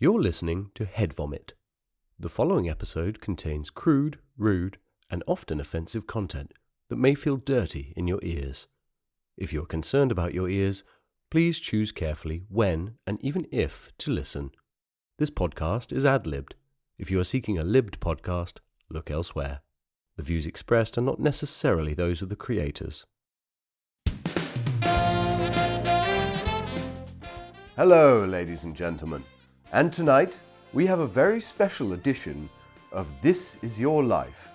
You're listening to Head Vomit. The following episode contains crude, rude, and often offensive content that may feel dirty in your ears. If you're concerned about your ears, please choose carefully when and even if to listen. This podcast is ad-libbed. If you are seeking a libbed podcast, look elsewhere. The views expressed are not necessarily those of the creators. Hello, ladies and gentlemen. And tonight, we have a very special edition of This Is Your Life.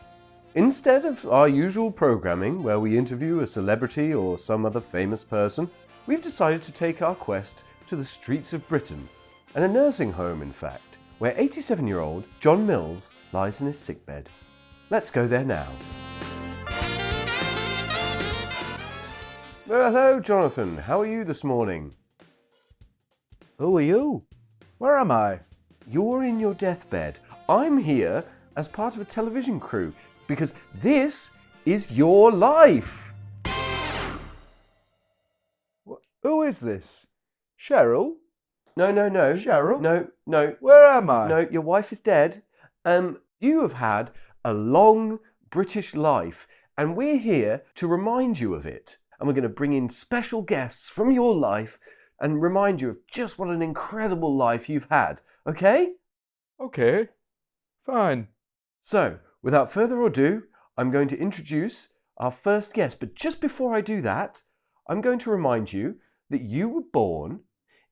Instead of our usual programming where we interview a celebrity or some other famous person, we've decided to take our quest to the streets of Britain, and a nursing home in fact, where 87-year-old John Mills lies in his sickbed. Let's go there now. Well, hello, Jonathan. How are you this morning? Who are you? Where am I? You're in your deathbed. I'm here as part of a television crew because this is your life. Who is this? Cheryl? No. Cheryl? No. Where am I? No, your wife is dead. You have had a long British life, and we're here to remind you of it. And we're going to bring in special guests from your life and remind you of just what an incredible life you've had. Okay? Okay. Fine. So, without further ado, I'm going to introduce our first guest. But just before I do that, I'm going to remind you that you were born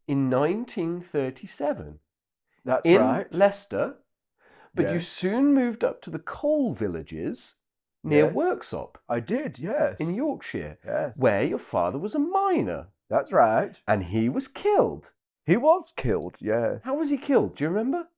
in 1937. That's in right. Leicester, but you Yes. soon moved up to the coal villages near Yes. Worksop I did, yes. in Yorkshire, Yes. where your father was a miner That's right. and he was killed. He was killed, yes. How was he killed? Do you remember?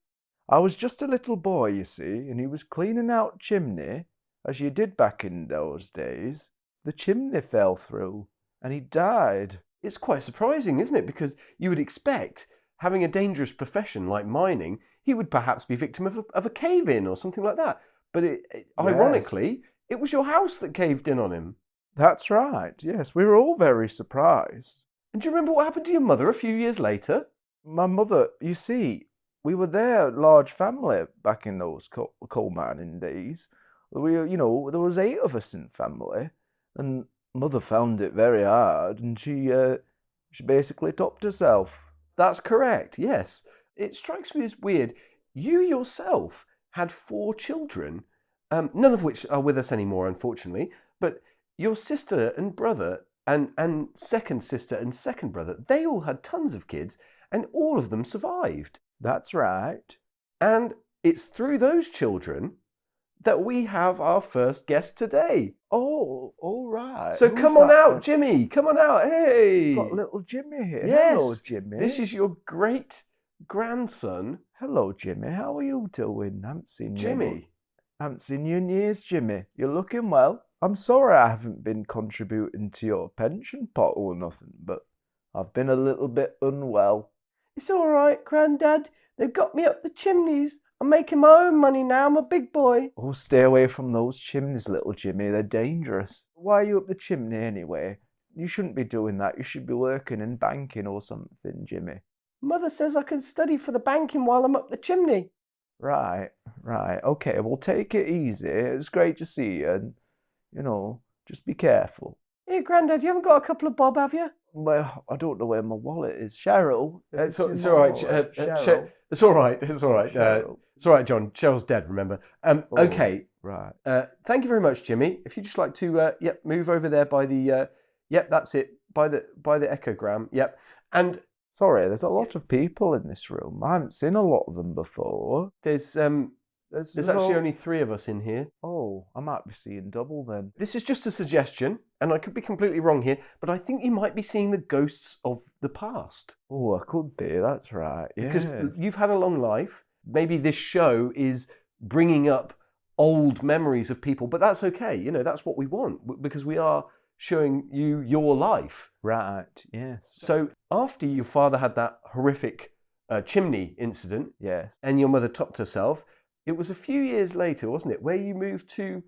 I was just a little boy, you see, and he was cleaning out chimney, as you did back in those days. The chimney fell through, and he died. It's quite surprising, isn't it? Because you would expect, having a dangerous profession like mining, he would perhaps be victim of a cave-in or something like that. But ironically, it was your house that caved in on him. That's right, yes. We were all very surprised. And do you remember what happened to your mother a few years later? My mother, you see, we were there, large family, back in those coal mining days. There was 8 of us in family, and Mother found it very hard, and she basically topped herself. That's correct, yes. It strikes me as weird. You yourself had 4 children, none of which are with us anymore, unfortunately, but your sister and brother and second sister and second brother, they all had tons of kids, and all of them survived. That's right. And it's through those children that we have our first guest today. Oh, all right. So Who's come on that out, then? Jimmy. Come on out. Hey. Got little Jimmy here. Yes. Hello, Jimmy. This is your great grandson, Hello, Jimmy. How are you doing? Haven't seen you. Jimmy. Haven't seen you in years, Jimmy. You're looking well. I'm sorry I haven't been contributing to your pension pot or nothing, but I've been a little bit unwell. It's all right, Grandad. They've got me up the chimneys. I'm making my own money now. I'm a big boy. Oh, stay away from those chimneys, little Jimmy. They're dangerous. Why are you up the chimney anyway? You shouldn't be doing that. You should be working in banking or something, Jimmy. Mother says I can study for the banking while I'm up the chimney. Right. Okay, well, take it easy. It's great to see you, and, just be careful. Here, Grandad, you haven't got a couple of bob, have you? Well, I don't know where my wallet is. Cheryl? It's all right. Cheryl. It's all right. It's all right. Cheryl. It's all right, John. Cheryl's dead, remember? Okay. Right. Thank you very much, Jimmy. If you'd just like to, move over there by the, that's it, by the echogram. Yep. And Sorry, there's a lot of people in this room. I haven't seen a lot of them before. there's actually only 3 of us in here. Oh, I might be seeing double then. This is just a suggestion, and I could be completely wrong here, but I think you might be seeing the ghosts of the past. Oh, I could be. That's right. Yeah. Because you've had a long life. Maybe this show is bringing up old memories of people, but that's okay. That's what we want, because we are showing you your life. Right. Yes. So after your father had that horrific chimney incident, Yes. and your mother topped herself, it was a few years later, wasn't it, where you moved to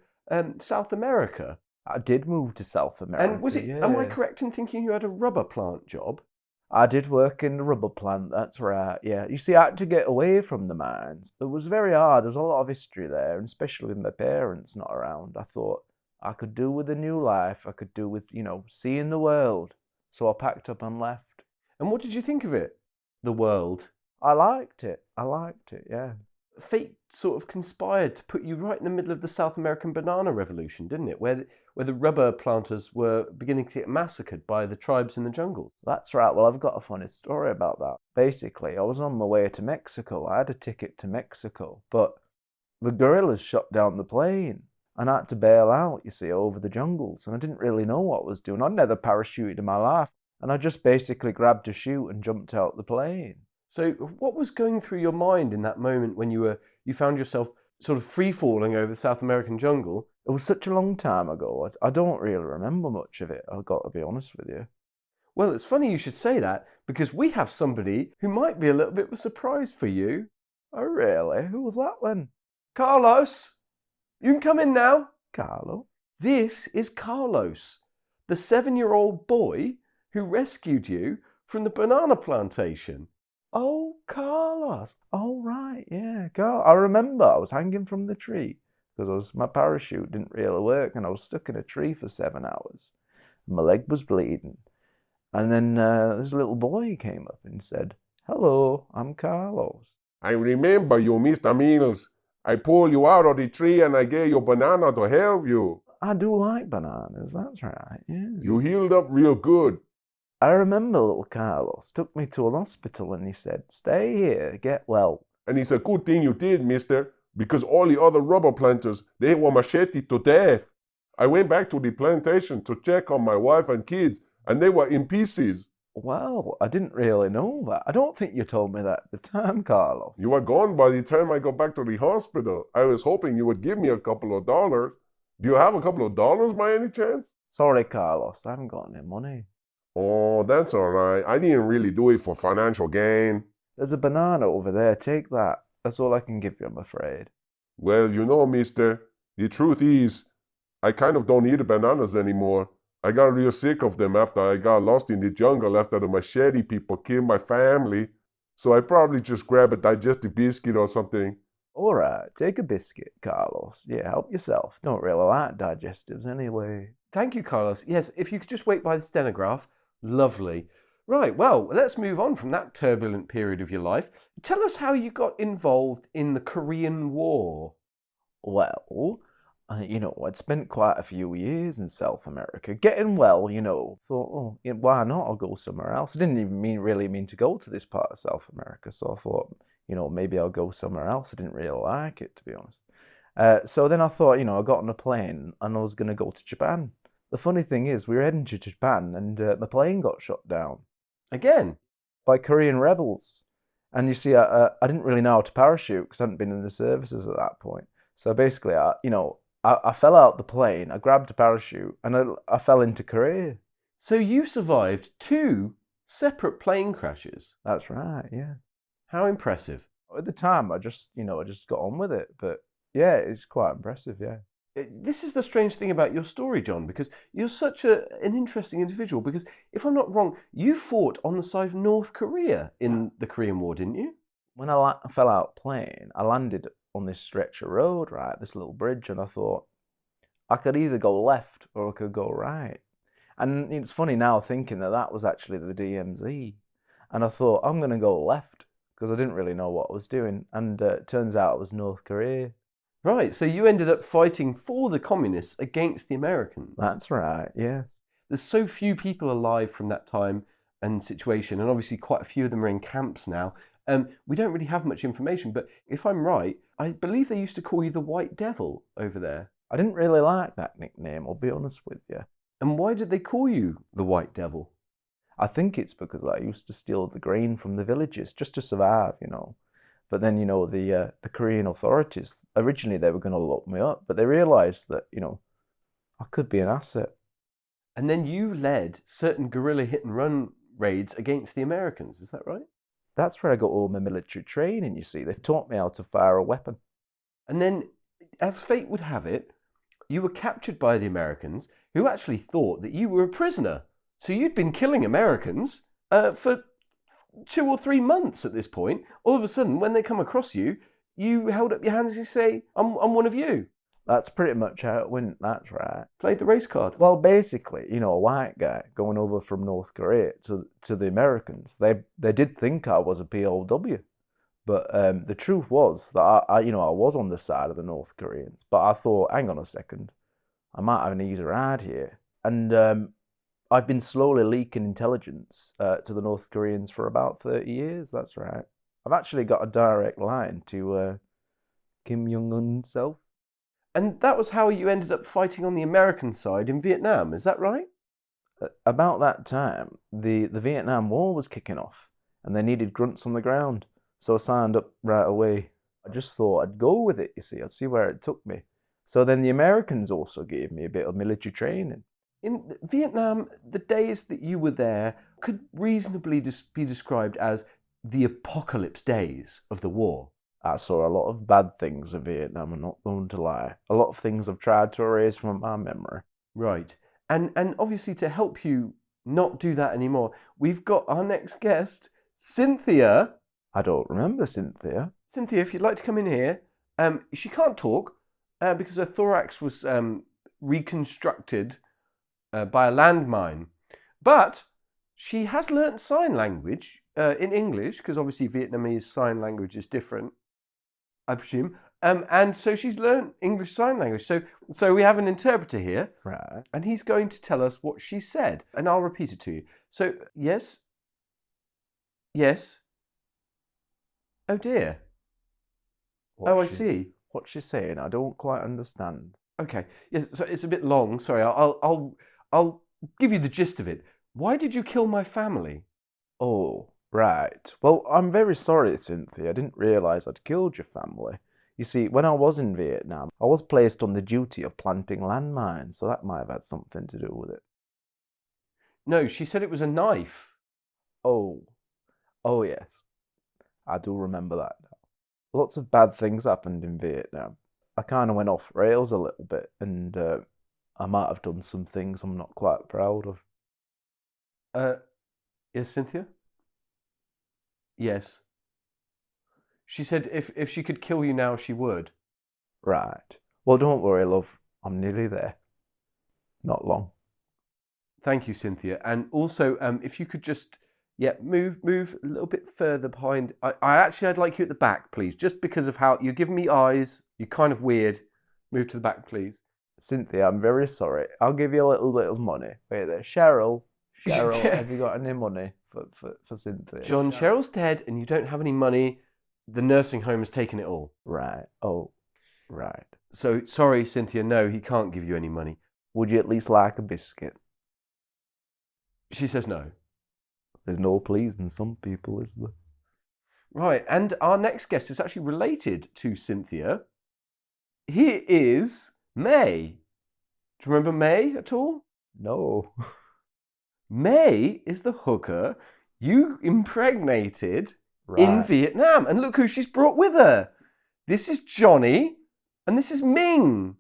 South America? I did move to South America. And was it? Am I yes. correct in thinking you had a rubber plant job? I did work in the rubber plant, that's right, yeah. You see, I had to get away from the mines. It was very hard. There was a lot of history there, and especially with my parents not around. I thought I could do with a new life. I could do with, seeing the world. So I packed up and left. And what did you think of it? The world? I liked it, yeah. Fate sort of conspired to put you right in the middle of the South American banana revolution, didn't it? Where the rubber planters were beginning to get massacred by the tribes in the jungles. That's right. Well, I've got a funny story about that. Basically, I was on my way to Mexico. I had a ticket to Mexico, but the guerrillas shot down the plane. And I had to bail out, you see, over the jungles. And I didn't really know what I was doing. I'd never parachuted in my life. And I just basically grabbed a chute and jumped out the plane. So what was going through your mind in that moment when you found yourself sort of free-falling over the South American jungle? It was such a long time ago. I don't really remember much of it, I've got to be honest with you. Well, it's funny you should say that, because we have somebody who might be a little bit of a surprise for you. Oh, really? Who was that then? Carlos! You can come in now. Carlo? This is Carlos, the 7-year-old boy who rescued you from the banana plantation. Oh, Carlos. Oh, right, yeah. I remember I was hanging from the tree because my parachute didn't really work and I was stuck in a tree for 7 hours. My leg was bleeding. And then this little boy came up and said, "Hello, I'm Carlos." I remember you, Mr. Mills. I pulled you out of the tree and I gave you a banana to help you. I do like bananas, that's right, yeah. You healed up real good. I remember little Carlos took me to an hospital and he said, "Stay here, get well." And it's a good thing you did, mister, because all the other rubber planters, they were macheted to death. I went back to the plantation to check on my wife and kids, and they were in pieces. Well, I didn't really know that. I don't think you told me that at the time, Carlos. You were gone by the time I got back to the hospital. I was hoping you would give me a couple of dollars. Do you have a couple of dollars by any chance? Sorry, Carlos, I haven't got any money. Oh, that's all right. I didn't really do it for financial gain. There's a banana over there, take that. That's all I can give you, I'm afraid. Well, mister, the truth is, I kind of don't eat bananas anymore. I got real sick of them after I got lost in the jungle after the machete people killed my family. So I probably just grab a digestive biscuit or something. All right, take a biscuit, Carlos. Yeah, help yourself. Don't really like digestives anyway. Thank you, Carlos. Yes, if you could just wait by the stenograph. Lovely. Right, well, let's move on from that turbulent period of your life. Tell us how you got involved in the Korean War. Well, I'd spent quite a few years in South America, getting well, thought, oh, why not? I'll go somewhere else. I didn't even really mean to go to this part of South America, so I thought, maybe I'll go somewhere else. I didn't really like it, to be honest. So then I thought, I got on a plane and I was going to go to Japan. The funny thing is, we were heading to Japan and my plane got shot down. Again? By Korean rebels. And you see, I didn't really know how to parachute because I hadn't been in the services at that point. So basically, I fell out the plane, I grabbed a parachute, and I fell into Korea. So you survived 2 separate plane crashes? That's right, yeah. How impressive. At the time, I just got on with it. But yeah, it's quite impressive, yeah. This is the strange thing about your story, John, because you're such an interesting individual. Because if I'm not wrong, you fought on the side of North Korea in the Korean War, didn't you? When I fell out plane, I landed on this stretch of road, right, this little bridge, and I thought I could either go left or I could go right. And it's funny now thinking that was actually the DMZ. And I thought, I'm going to go left because I didn't really know what I was doing. And it turns out it was North Korea. Right, so you ended up fighting for the communists against the Americans. That's right, yes. There's so few people alive from that time and situation, and obviously quite a few of them are in camps now. We don't really have much information, but if I'm right, I believe they used to call you the White Devil over there. I didn't really like that nickname, I'll be honest with you. And why did they call you the White Devil? I think it's because I used to steal the grain from the villages just to survive, But then, the Korean authorities, originally they were going to lock me up, but they realised that, I could be an asset. And then you led certain guerrilla hit-and-run raids against the Americans, is that right? That's where I got all my military training, you see. They taught me how to fire a weapon. And then, as fate would have it, you were captured by the Americans, who actually thought that you were a prisoner. So you'd been killing Americans, for 2 or 3 months at this point. All of a sudden, when they come across you, you held up your hands and you say, I'm one of you. That's pretty much how it went, that's right. Played the race card. Well, basically, you know, a white guy going over from North Korea to the Americans, they did think I was a POW. But the truth was that I was on the side of the North Koreans. But I thought, hang on a second, I might have an easier ride here. And I've been slowly leaking intelligence to the North Koreans for about 30 years, that's right. I've actually got a direct line to Kim Jong-un himself. And that was how you ended up fighting on the American side in Vietnam, is that right? About that time, the Vietnam War was kicking off, and they needed grunts on the ground. So I signed up right away. I just thought I'd go with it, you see. I'd see where it took me. So then the Americans also gave me a bit of military training. In Vietnam, the days that you were there could reasonably be described as the apocalypse days of the war. I saw a lot of bad things in Vietnam, I'm not going to lie. A lot of things I've tried to erase from my memory. Right. And obviously to help you not do that anymore, we've got our next guest, Cynthia. I don't remember Cynthia. Cynthia, if you'd like to come in here. She can't talk because her thorax was reconstructed by a landmine. But she has learnt sign language in English, because obviously Vietnamese sign language is different, I presume. And so she's learnt English Sign Language. So we have an interpreter here. Right. And he's going to tell us what she said. And I'll repeat it to you. So, yes. Yes. Oh dear. I see. What's she saying? I don't quite understand. Okay. Yes, so it's a bit long. Sorry, I'll give you the gist of it. Why did you kill my family? Oh, right. Well, I'm very sorry, Cynthia. I didn't realise I'd killed your family. You see, when I was in Vietnam, I was placed on the duty of planting landmines, so that might have had something to do with it. No, she said it was a knife. Oh yes. I do remember that now. Lots of bad things happened in Vietnam. I kind of went off rails a little bit, and I might have done some things I'm not quite proud of. Yes, Cynthia? Yes. She said if she could kill you now, she would. Right. Well, don't worry, love. I'm nearly there. Not long. Thank you, Cynthia. And also, if you could just, move a little bit further behind. I'd like you at the back, please. Just because of how you're giving me eyes. You're kind of weird. Move to the back, please. Cynthia, I'm very sorry. I'll give you a little bit of money. Wait there. Cheryl, have you got any money for Cynthia? John, Cheryl's dead and you don't have any money. The nursing home has taken it all. Right. Oh, right. So, sorry, Cynthia, no, he can't give you any money. Would you at least like a biscuit? She says no. There's no pleasing some people, is there? Right, and our next guest is actually related to Cynthia. He is May. Do you remember May at all? No. May is the hooker you impregnated in Vietnam. And look who she's brought with her. This is Johnny and this is Ming.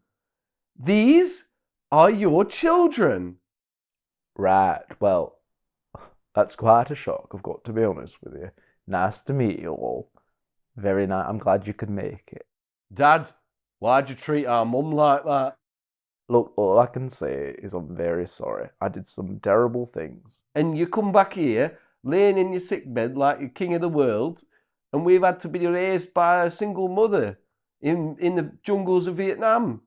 These are your children. Right. Well, that's quite a shock, I've got to be honest with you. Nice to meet you all. Very nice. I'm glad you could make it. Dad, why'd you treat our mum like that? Look, all I can say is I'm very sorry. I did some terrible things. And you come back here, laying in your sickbed like you're king of the world, and we've had to be raised by a single mother in the jungles of Vietnam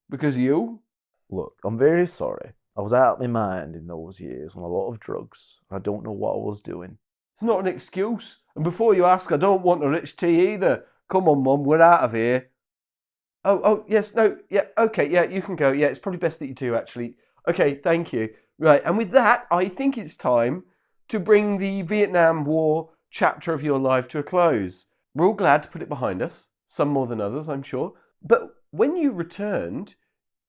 because of you. Look, I'm very sorry. I was out of my mind in those years on a lot of drugs. I don't know what I was doing. It's not an excuse. And before you ask, I don't want a rich tea either. Come on, Mum, we're out of here. Oh, yes, no, yeah, okay, yeah, you can go. Yeah, it's probably best that you do, actually. Okay, thank you. Right, and with that, I think it's time to bring the Vietnam War chapter of your life to a close. We're all glad to put it behind us, some more than others, I'm sure. But when you returned,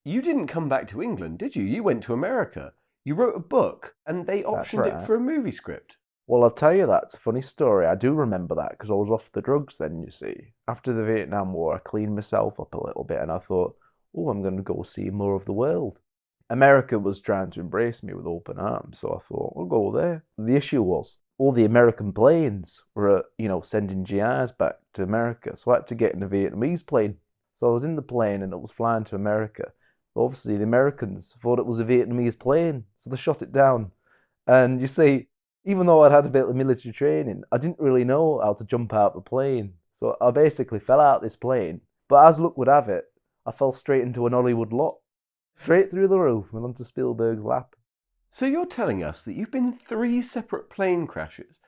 you didn't come back to England, did you? You went to America. You wrote a book, and they optioned it for a movie script. Well, I'll tell you, that's a funny story. I do remember that because I was off the drugs then, you see. After the Vietnam War, I cleaned myself up a little bit and I thought, I'm going to go see more of the world. America was trying to embrace me with open arms, so I thought, I'll go there. The issue was, all the American planes were, sending GIs back to America, so I had to get in a Vietnamese plane. So I was in the plane and it was flying to America. But obviously, the Americans thought it was a Vietnamese plane, so they shot it down. And you see, even though I'd had a bit of military training, I didn't really know how to jump out of the plane. So I basically fell out of this plane. But as luck would have it, I fell straight into an Hollywood lot. Straight through the roof and onto Spielberg's lap. So you're telling us that you've been in 3 separate plane crashes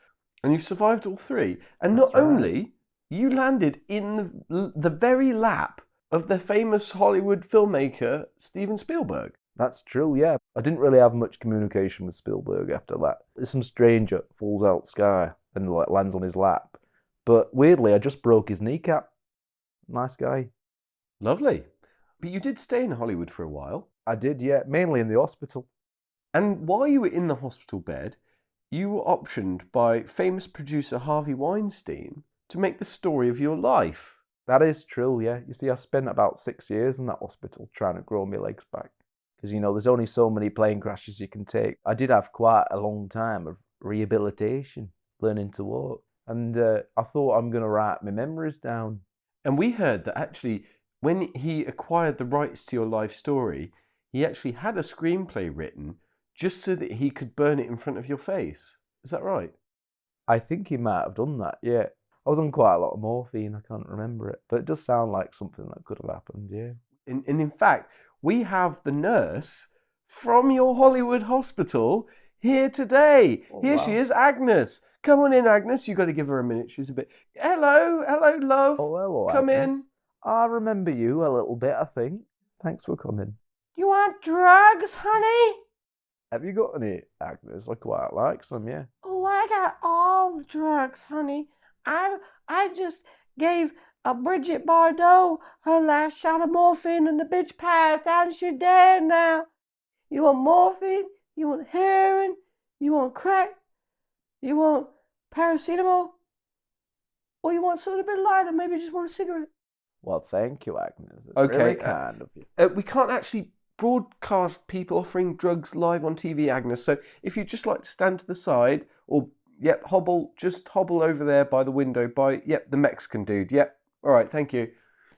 and you've survived all 3. And That's not only, you landed in the very lap of the famous Hollywood filmmaker Steven Spielberg. That's true, yeah. I didn't really have much communication with Spielberg after that. Some stranger falls out the sky and lands on his lap. But weirdly, I just broke his kneecap. Nice guy. Lovely. But you did stay in Hollywood for a while. I did, yeah. Mainly in the hospital. And while you were in the hospital bed, you were optioned by famous producer Harvey Weinstein to make the story of your life. That is true, yeah. You see, I spent about 6 years in that hospital trying to grow my legs back. Because, there's only so many plane crashes you can take. I did have quite a long time of rehabilitation, learning to walk. And I thought I'm going to write my memories down. And we heard that actually, when he acquired the rights to your life story, he actually had a screenplay written just so that he could burn it in front of your face. Is that right? I think he might have done that, yeah. I was on quite a lot of morphine, I can't remember it. But it does sound like something that could have happened, yeah. And in fact, we have the nurse from your Hollywood hospital here today. Oh, Here wow. she is, Agnes. Come on in, Agnes. You've got to give her a minute. She's a bit... Hello, love. Oh, hello, Come Agnes. in. I remember you a little bit, I think. Thanks for coming. You want drugs, honey? Have you got any, Agnes? I quite like some, yeah. Oh, I got all the drugs, honey. I just gave Bridget Bardot her last shot of morphine and the bitch passed out and she's dead now. You want morphine? You want heroin? You want crack? You want paracetamol? Or you want something a bit lighter? Maybe you just want a cigarette? Well, thank you, Agnes. That's Okay, really kind of you. We can't actually broadcast people offering drugs live on TV, Agnes. So if you'd just like to stand to the side or, just hobble over there by the window by, the Mexican dude. Yep. All right, thank you.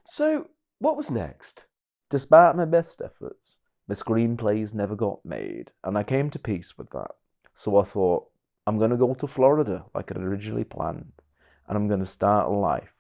So what was next? Despite my best efforts, my screenplays never got made, and I came to peace with that. So I thought, I'm going to go to Florida like I'd originally planned, and I'm going to start a life.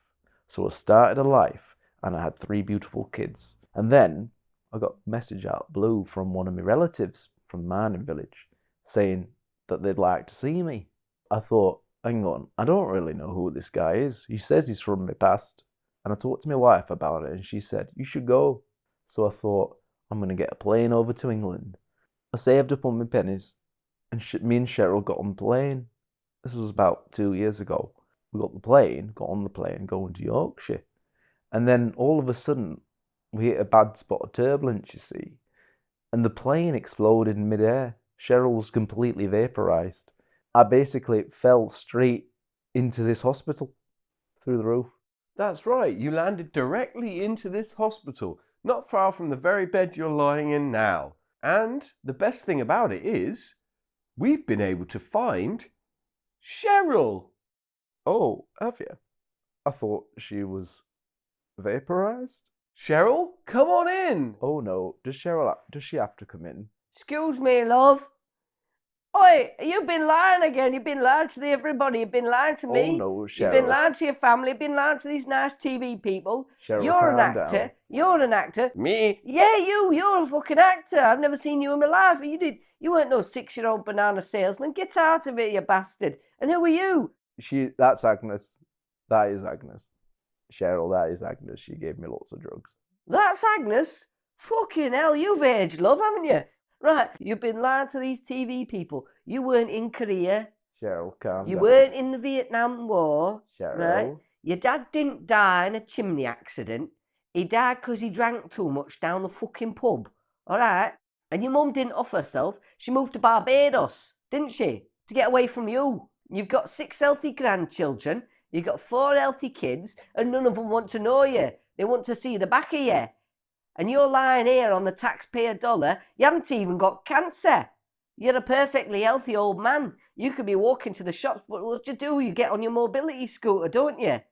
So I started a life, and I had 3 beautiful kids. And then I got a message out blue from one of my relatives from the mining village saying that they'd like to see me. I thought, hang on, I don't really know who this guy is. He says he's from my past. And I talked to my wife about it, and she said, you should go. So I thought, I'm going to get a plane over to England. I saved up on my pennies, and me and Cheryl got on the plane. This was about 2 years ago. We got on the plane, going to Yorkshire. And then all of a sudden, we hit a bad spot of turbulence, you see. And the plane exploded in midair. Cheryl was completely vaporized. I basically fell straight into this hospital through the roof. That's right, you landed directly into this hospital, not far from the very bed you're lying in now. And the best thing about it is, we've been able to find Cheryl. Oh, have you? I thought she was vaporized. Cheryl, come on in. Oh no, does she have to come in? Excuse me, love. Oi, you've been lying again. You've been lying to everybody. You've been lying to me. Oh no, Cheryl. You've been lying to your family. You've been lying to these nice TV people. Cheryl, You're an calm actor. down. You're an actor. Me? Yeah, you're a fucking actor. I've never seen you in my life. You weren't no 6-year-old banana salesman. Get out of it, you bastard. And who are you? That's Agnes. That is Agnes. Cheryl, that is Agnes. She gave me lots of drugs. That's Agnes? Fucking hell, you've aged, love, haven't you? Right, you've been lying to these TV people. You weren't in Korea. Cheryl, calm You down. weren't in the Vietnam War. Cheryl. Right? Your dad didn't die in a chimney accident. He died because he drank too much down the fucking pub. All right? And your mum didn't off herself. She moved to Barbados, didn't she? To get away from you. You've got 6 healthy grandchildren. You've got 4 healthy kids. And none of them want to know you. They want to see the back of you. And you're lying here on the taxpayer dollar. You haven't even got cancer. You're a perfectly healthy old man. You could be walking to the shops, but what do? You get on your mobility scooter, don't you?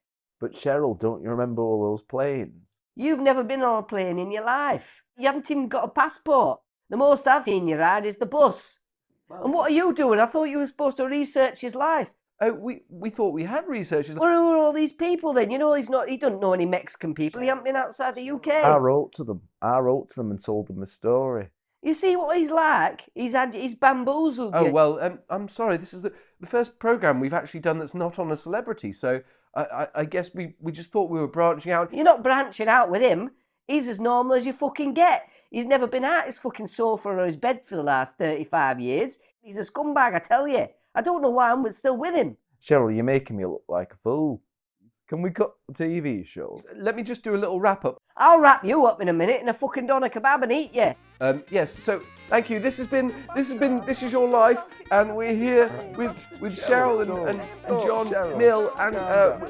But Cheryl, don't you remember all those planes? You've never been on a plane in your life. You haven't even got a passport. The most I've seen you ride is the bus. And what are you doing? I thought you were supposed to research his life. Oh, we thought we had researchers. Where are all these people then? You know, he doesn't know any Mexican people. He hasn't been outside the UK. I wrote to them and told them the story. You see what he's like? He's bamboozled you. Oh, well, I'm sorry. This is the first programme we've actually done that's not on a celebrity, so I guess we just thought we were branching out. You're not branching out with him. He's as normal as you fucking get. He's never been out his fucking sofa or his bed for the last 35 years. He's a scumbag, I tell you. I don't know why I'm still with him. Cheryl, you're making me look like a fool. Can we cut the TV show? Let me just do a little wrap-up. I'll wrap you up in a minute in a fucking doner kebab and eat you. Yes, so thank you. This is your life, and we're here with Cheryl and John Cheryl. Mill, and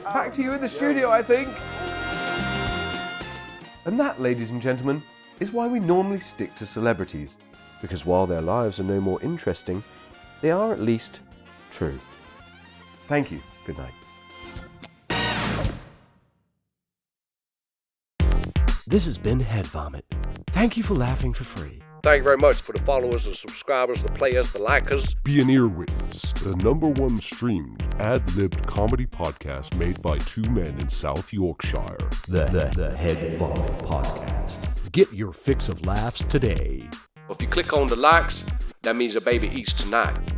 back to you in the studio, I think. And that, ladies and gentlemen, is why we normally stick to celebrities, because while their lives are no more interesting, they are at least true. Thank you. Good night. This has been Head Vomit. Thank you for laughing for free. Thank you very much for the followers, the subscribers, the players, the likers. Be an ear witness, the #1 streamed, ad-libbed comedy podcast made by two men in South Yorkshire. The Head Vomit Podcast. Get your fix of laughs today. If you click on the likes, that means a baby eats tonight.